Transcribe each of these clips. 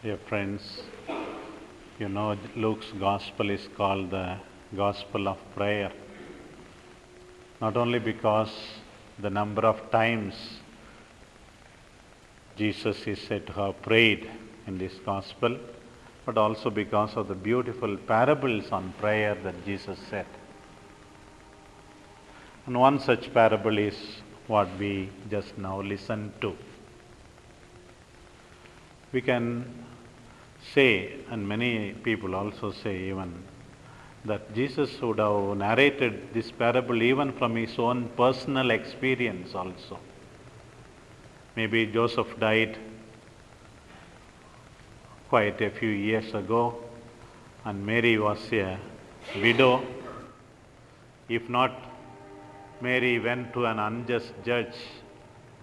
Dear friends, you know Luke's Gospel is called the Gospel of Prayer, not only because the number of times Jesus is said to have prayed in this Gospel, but also because of the beautiful parables on prayer that Jesus said. And one such parable is what we just now listened to. We can say, and many people also say even, that Jesus would have narrated this parable even from his own personal experience also. Maybe Joseph died quite a few years ago, and Mary was a widow. If not, Mary went to an unjust judge.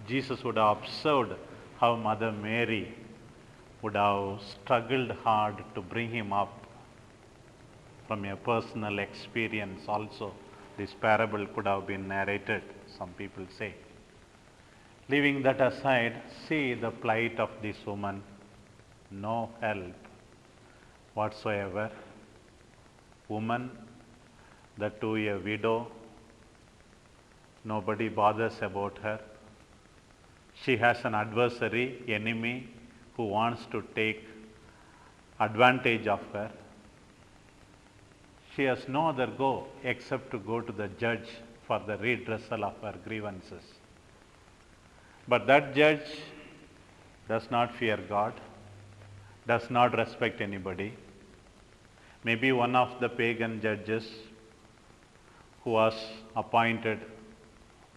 Jesus would have observed how Mother Mary would have struggled hard to bring him up. From a personal experience also, this parable could have been narrated, some people say. Leaving that aside, see the plight of this woman. No help whatsoever. Woman, that too a widow, nobody bothers about her. She has an adversary, enemy, who wants to take advantage of her. She has no other go except to go to the judge for the redressal of her grievances. But that judge does not fear God, does not respect anybody. Maybe one of the pagan judges who was appointed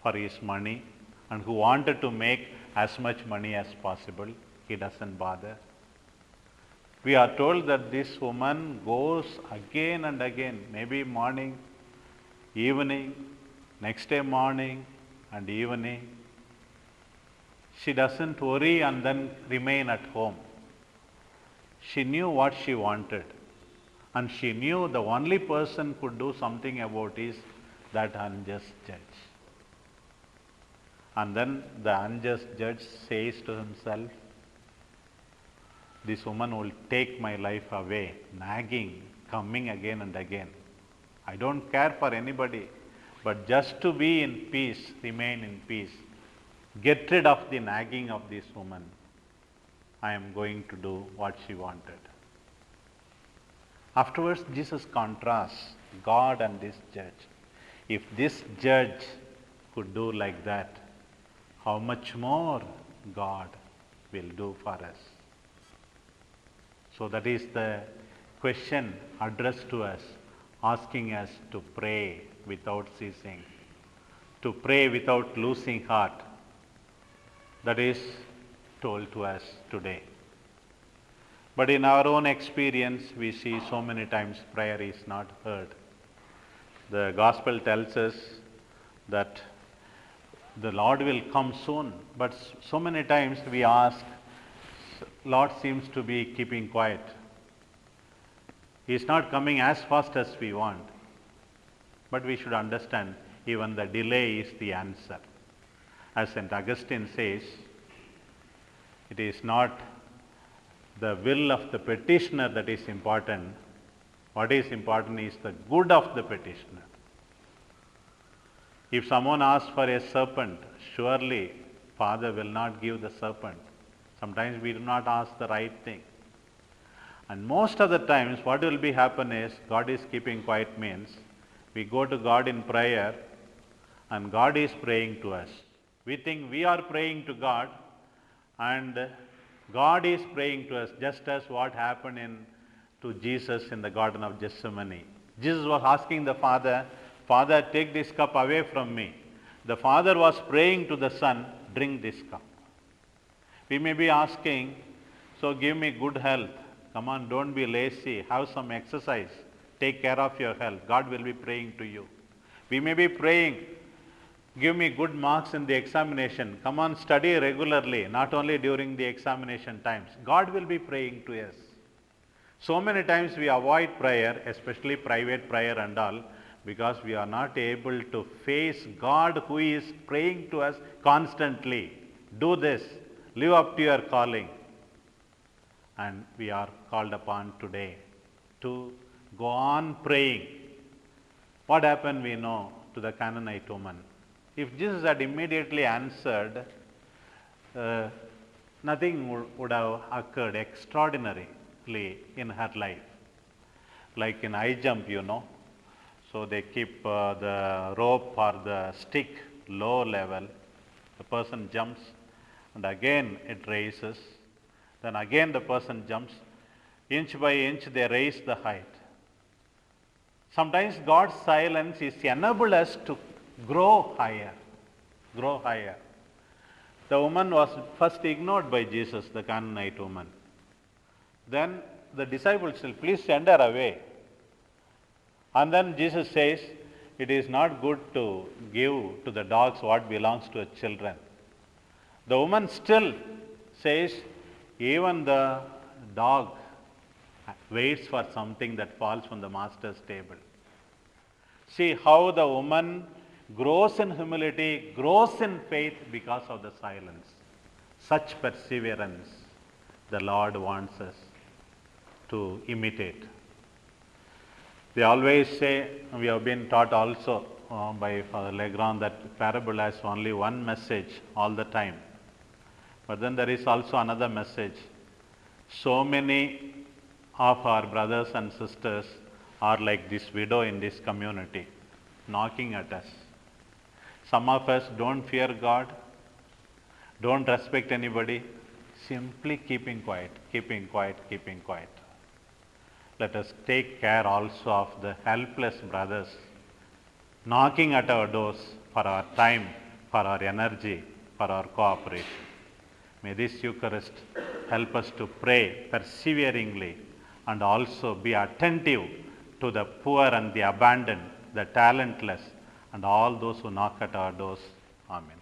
for his money and who wanted to make as much money as possible, he doesn't bother. We are told that this woman goes again and again, maybe morning, evening, next day morning and evening. She doesn't worry and then remain at home. She knew what she wanted, and she knew the only person could do something about is that unjust judge. And then the unjust judge says to himself, this woman will take my life away, nagging, coming again and again. I don't care for anybody, but just to be in peace, remain in peace. Get rid of the nagging of this woman. I am going to do what she wanted. Afterwards, Jesus contrasts God and this judge. If this judge could do like that, how much more God will do for us. So that is the question addressed to us, asking us to pray without ceasing, to pray without losing heart. That is told to us today. But in our own experience, we see so many times prayer is not heard. The Gospel tells us that the Lord will come soon, but so many times we ask, Lord seems to be keeping quiet. He is not coming as fast as we want. But we should understand, even the delay is the answer. As St. Augustine says, it is not the will of the petitioner that is important. What is important is the good of the petitioner. If someone asks for a serpent, surely Father will not give the serpent. Sometimes we do not ask the right thing. And most of the times what will be happen is, God is keeping quiet means, we go to God in prayer and God is praying to us. We think we are praying to God and God is praying to us, just as what happened to Jesus in the Garden of Gethsemane. Jesus was asking the Father, Father, take this cup away from me. The Father was praying to the Son, drink this cup. We may be asking, so give me good health. Come on, don't be lazy. Have some exercise. Take care of your health. God will be praying to you. We may be praying, give me good marks in the examination. Come on, study regularly, not only during the examination times. God will be praying to us. So many times we avoid prayer, especially private prayer and all, because we are not able to face God who is praying to us constantly. Do this. Live up to your calling. And we are called upon today to go on praying. What happened we know to the Canaanite woman? If Jesus had immediately answered, nothing would have occurred extraordinarily in her life. Like in high jump, so they keep the rope or the stick low level, the person jumps and again it raises, then again the person jumps, inch by inch they raise the height. Sometimes God's silence is enable us to grow higher, grow higher. The woman was first ignored by Jesus, the Canaanite woman. Then the disciples said, please send her away. And then Jesus says, it is not good to give to the dogs what belongs to children. The woman still says, even the dog waits for something that falls from the master's table. See how the woman grows in humility, grows in faith because of the silence. Such perseverance the Lord wants us to imitate. They always say, we have been taught also by Father Legrand that parable has only one message all the time. But then there is also another message. So many of our brothers and sisters are like this widow in this community, knocking at us. Some of us don't fear God, don't respect anybody, simply keeping quiet, keeping quiet, keeping quiet. Let us take care also of the helpless brothers knocking at our doors for our time, for our energy, for our cooperation. May this Eucharist help us to pray perseveringly and also be attentive to the poor and the abandoned, the talentless, and all those who knock at our doors. Amen.